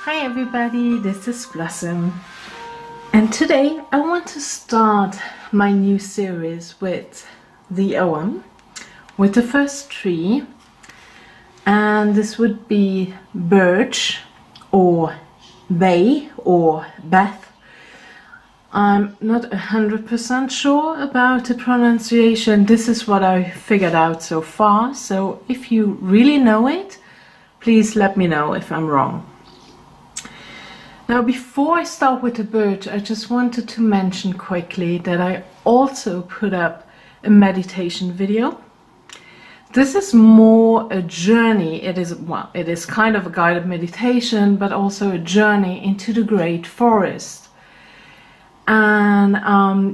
Hi everybody, this is Blossom, and today I want to start my new series with the Ogham, with the first tree, and this would be Birch or Bay or Beith. I'm not 100% sure about the pronunciation. This is what I figured out so far, so if you really know it, please let me know if I'm wrong. Now, before I start with the birch, I just wanted to mention quickly that I also put up a meditation video. This is more a journey. It is kind of a guided meditation, but also a journey into the great forest. And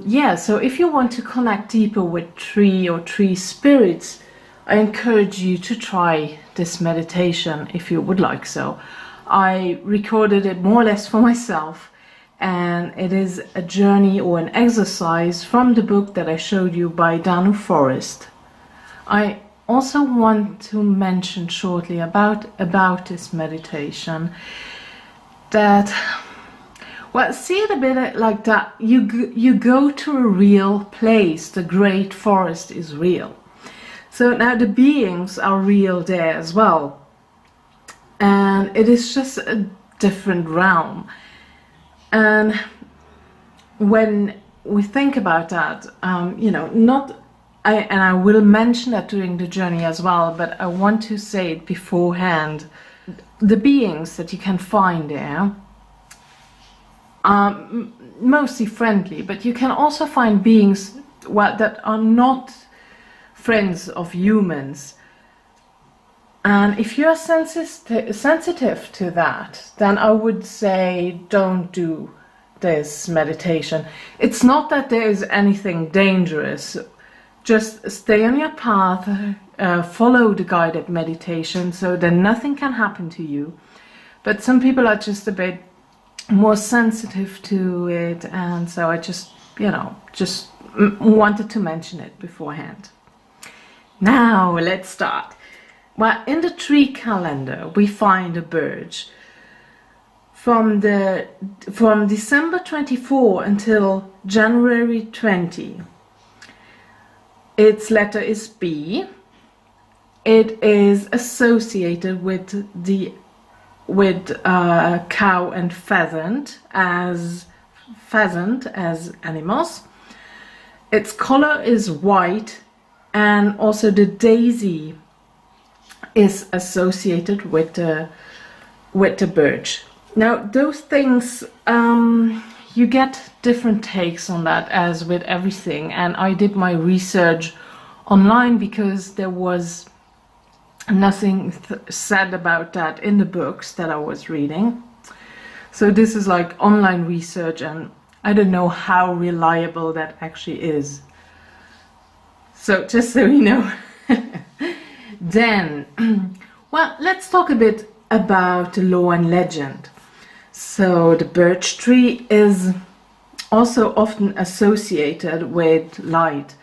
yeah, so if you want to connect deeper with tree or tree spirits, I encourage you to try this meditation if you would like so. I recorded it more or less for myself, and it is a journey or an exercise from the book that I showed you by Danu Forest. I also want to mention shortly about this meditation that, well, see it a bit like that. You go to a real place. The great forest is real. So now the beings are real there as well. And it is just a different realm. And when we think about that, you know, and I will mention that during the journey as well, but I want to say it beforehand. The beings that you can find there are mostly friendly, but you can also find beings, well, that are not friends of humans. And if you're sensitive to that, then I would say don't do this meditation. It's not that there is anything dangerous. Just stay on your path, follow the guided meditation so that nothing can happen to you. But some people are just a bit more sensitive to it, and so I just, you know, just wanted to mention it beforehand. Now let's start. Well, in the tree calendar, we find a birch from December 24 until January 20. Its letter is B. It is associated with cow and pheasant as animals. Its color is white, and also the daisy is associated with the birch. Now, those things, you get different takes on that, as with everything, and I did my research online because there was nothing said about that in the books that I was reading. So this is like online research, and I don't know how reliable that actually is. So just so you know. Then, well, let's talk a bit about the lore and legend. So the birch tree is also often associated with light,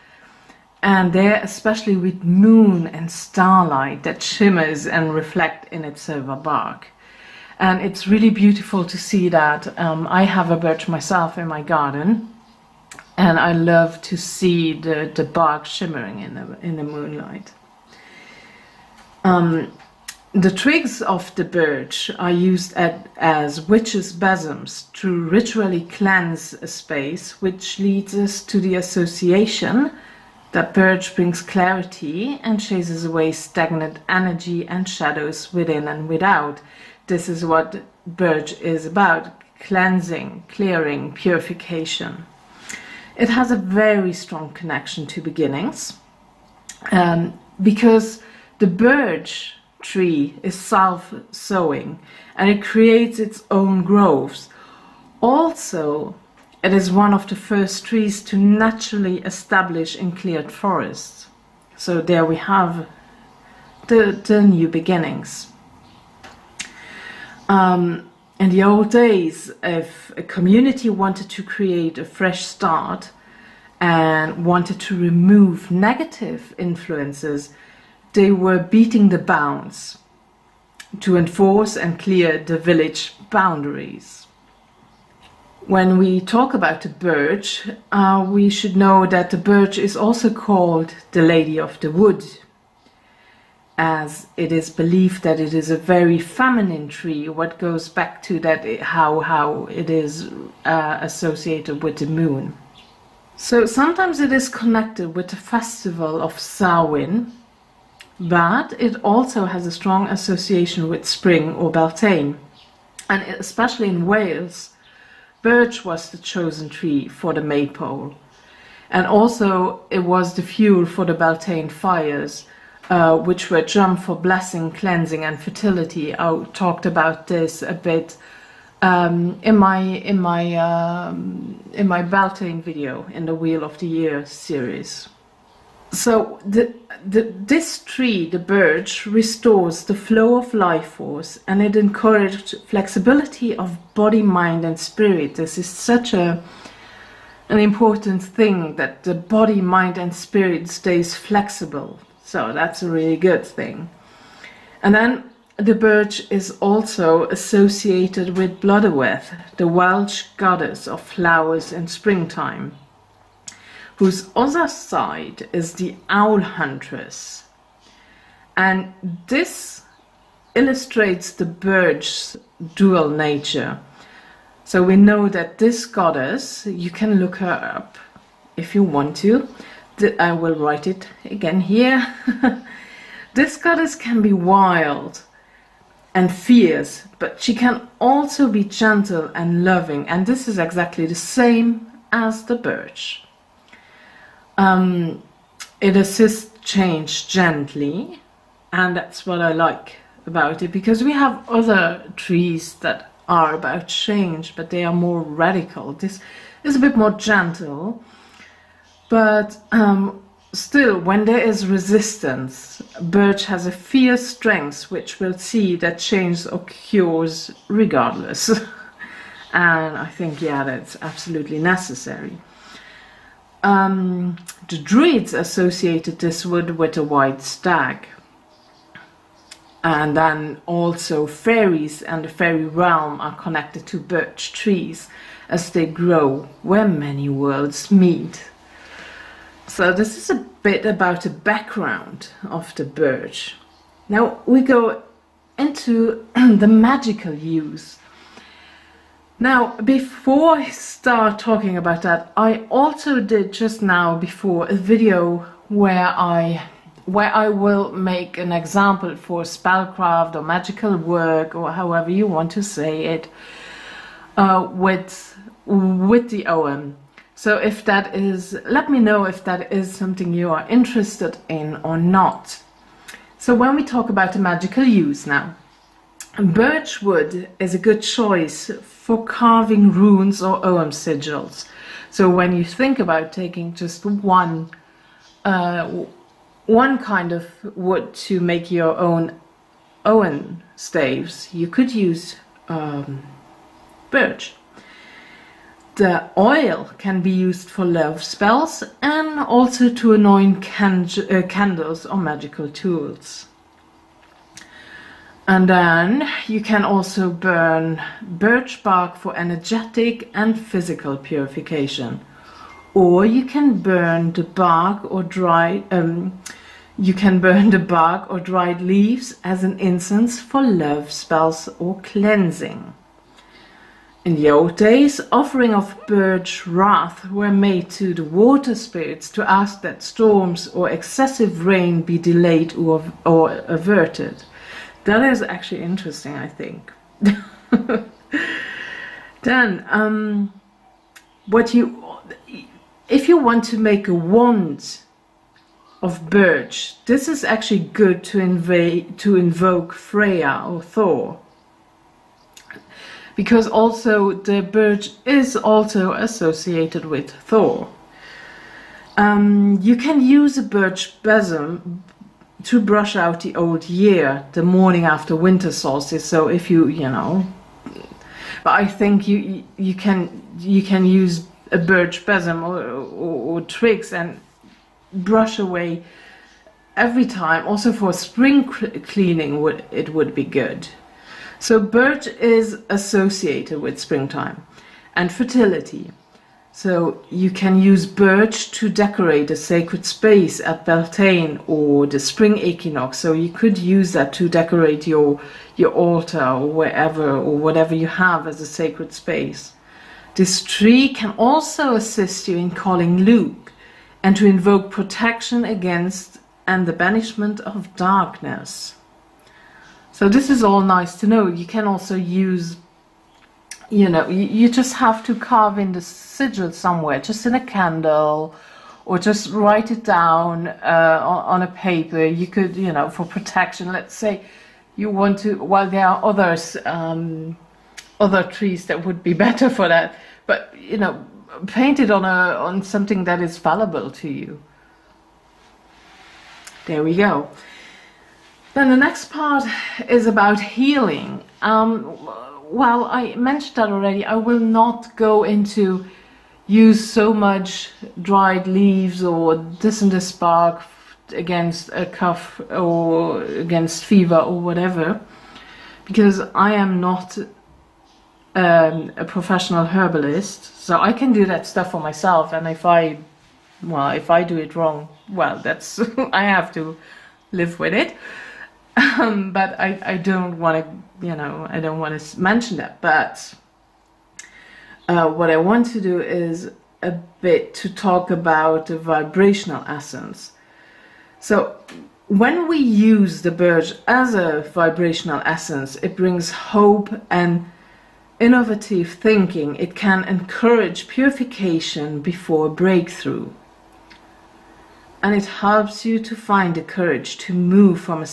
and there especially with moon and starlight that shimmers and reflect in its silver bark. And it's really beautiful to see that. I have a birch myself in my garden, and I love to see the bark shimmering in the moonlight. The twigs of the birch are used as witches' besoms to ritually cleanse a space, which leads us to the association that birch brings clarity and chases away stagnant energy and shadows within and without. This is what birch is about: cleansing, clearing, purification. It has a very strong connection to beginnings, because the birch tree is self-sowing, and it creates its own groves. Also, it is one of the first trees to naturally establish in cleared forests. So there we have the new beginnings. In the old days, if a community wanted to create a fresh start and wanted to remove negative influences, they were beating the bounds. to enforce and clear the village boundaries. When we talk about the birch, we should know that the birch is also called the Lady of the Wood, as it is believed that it is a very feminine tree, what goes back to that how it is associated with the moon. So sometimes it is connected with the festival of Samhain, but it also has a strong association with spring or Beltane. And especially in Wales, birch was the chosen tree for the maypole. And also it was the fuel for the Beltane fires, which were drummed for blessing, cleansing and fertility. I talked about this a bit in my Beltane video in the Wheel of the Year series. So this tree, the birch, restores the flow of life force, and it encouraged flexibility of body, mind and spirit. This is such an important thing, that the body, mind and spirit stays flexible. So that's a really good thing. And then the birch is also associated with Blodeuwedd, the Welsh goddess of flowers in springtime, whose other side is the owl huntress. And this illustrates the birch's dual nature. So we know that this goddess, you can look her up if you want to. I will write it again here. This goddess can be wild and fierce, but she can also be gentle and loving, and this is exactly the same as the birch. It assists change gently, and that's what I like about it, because we have other trees that are about change, but they are more radical. This is a bit more gentle, but still, when there is resistance, birch has a fierce strength which will see that change occurs regardless. And I think, yeah, that's absolutely necessary. The Druids associated this wood with a white stag. And then also fairies and the fairy realm are connected to birch trees as they grow where many worlds meet. So this is a bit about the background of the birch. Now we go into the magical use. Now, before I start talking about that, I also did just now before a video where I will make an example for spellcraft or magical work, or however you want to say it, with the Ogham. So if that is, let me know if that is something you are interested in or not. So when we talk about the magical use now, birch wood is a good choice for carving runes or Ogham sigils. So when you think about taking just one kind of wood to make your own Ogham staves, you could use birch. The oil can be used for love spells and also to anoint candles or magical tools. And then you can also burn birch bark for energetic and physical purification. Or you can burn the bark or dried leaves as an incense for love spells or cleansing. In the old days, offering of birch wreaths were made to the water spirits to ask that storms or excessive rain be delayed or averted. That is actually interesting, I think. Then, if you want to make a wand of birch, this is actually good to invoke Freya or Thor. Because also the birch is also associated with Thor. You can use a birch besom to brush out the old year the morning after winter solstice. So if you know, but I think you can use a birch besom or twigs and brush away every time, also for spring cleaning, it would be good. So birch is associated with springtime and fertility. So you can use birch to decorate a sacred space at Beltane or the spring equinox. So you could use that to decorate your altar or wherever or whatever you have as a sacred space. This tree can also assist you in calling Luke and to invoke protection against and the banishment of darkness. So this is all nice to know. You can also use, you just have to carve in the sigil somewhere, just in a candle, or just write it down on a paper. You could, for protection. Let's say you want to, well, there are others, other trees that would be better for that, but paint it on something that is valuable to you. There we go. Then the next part is about healing. Well, I mentioned that already. I will not go into use so much dried leaves or this and this bark against a cough or against fever or whatever, because I am not a professional herbalist. So I can do that stuff for myself, and if I do it wrong, well, that's I have to live with it. But I don't want to, I don't want to mention that. But what I want to do is a bit to talk about the vibrational essence. So when we use the birch as a vibrational essence, it brings hope and innovative thinking. It can encourage purification before breakthrough. And it helps you to find the courage to move from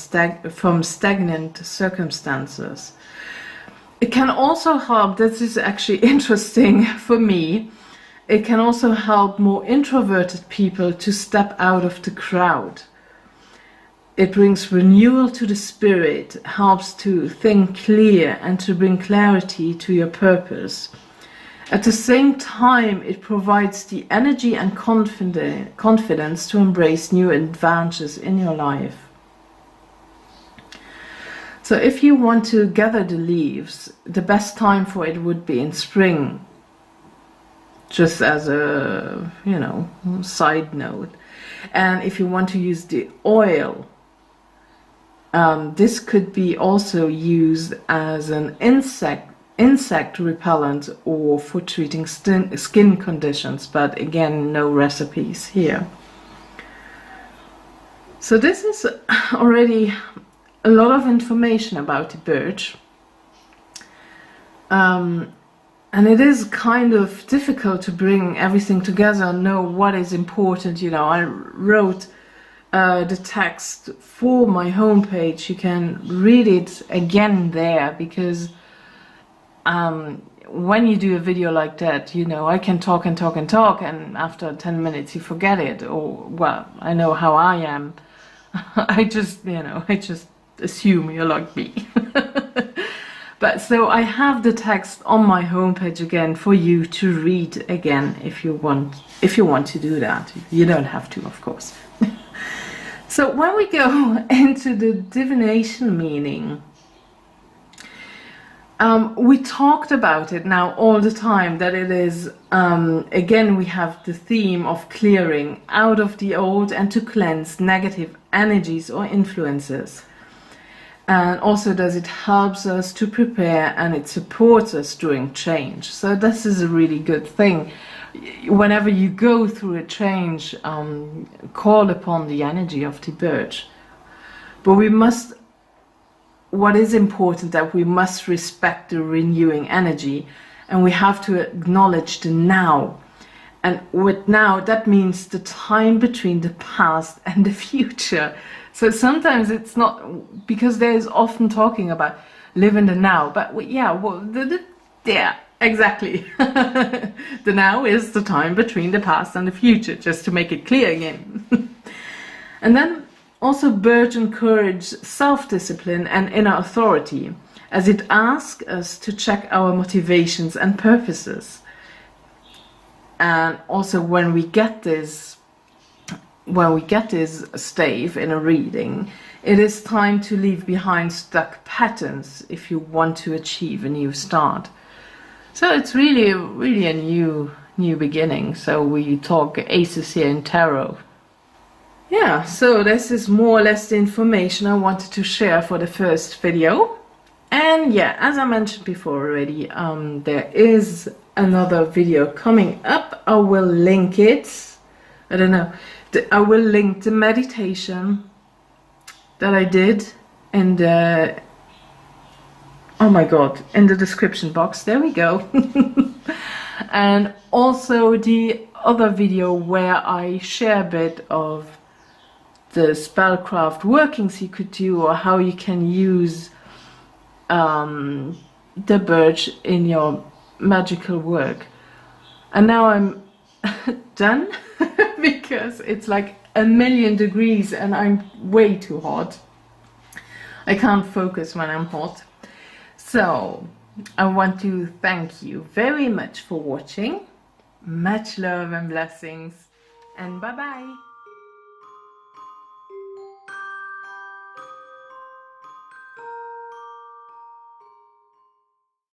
stagnant circumstances. It can also help, this is actually interesting for me, it can also help more introverted people to step out of the crowd. It brings renewal to the spirit, helps to think clear and to bring clarity to your purpose. At the same time, it provides the energy and confidence to embrace new adventures in your life. So if you want to gather the leaves, the best time for it would be in spring, just as a, side note. And if you want to use the oil, this could be also used as an insect repellent or for treating skin conditions, but again, no recipes here. So this is already a lot of information about the birch, and it is kind of difficult to bring everything together and know what is important. I wrote the text for my homepage. You can read it again there, because when you do a video like that, I can talk and talk and talk, and after 10 minutes you forget it. Or, well, I know how I am. I just assume you're like me. But so I have the text on my homepage again for you to read again if you want to do that. You don't have to, of course. So when we go into the divination meaning, we talked about it now all the time, that it is, again, we have the theme of clearing out of the old and to cleanse negative energies or influences. And also does it helps us to prepare, and it supports us during change. So this is a really good thing. Whenever you go through a change, call upon the energy of the birch. But what is important, that we must respect the renewing energy, and we have to acknowledge the now. And with now, that means the time between the past and the future. So sometimes it's not, because there is often talking about live in the now, but yeah, exactly. The now is the time between the past and the future, just to make it clear again. And then also birch encourages self-discipline and inner authority, as it asks us to check our motivations and purposes. And also when we get this, when we get this stave in a reading, it is time to leave behind stuck patterns if you want to achieve a new start. So it's really a new beginning. So we talk aces here in tarot. Yeah, so this is more or less the information I wanted to share for the first video. And yeah, as I mentioned before already, there is another video coming up. I will link it. I don't know. I will link the meditation that I did in the, oh my god, in the description box. There we go. And also the other video where I share a bit of the spellcraft workings you could do, or how you can use the birch in your magical work. And now I'm done because it's like 1,000,000 degrees and I'm way too hot. I can't focus when I'm hot. So I want to thank you very much for watching. Much love and blessings, and bye bye.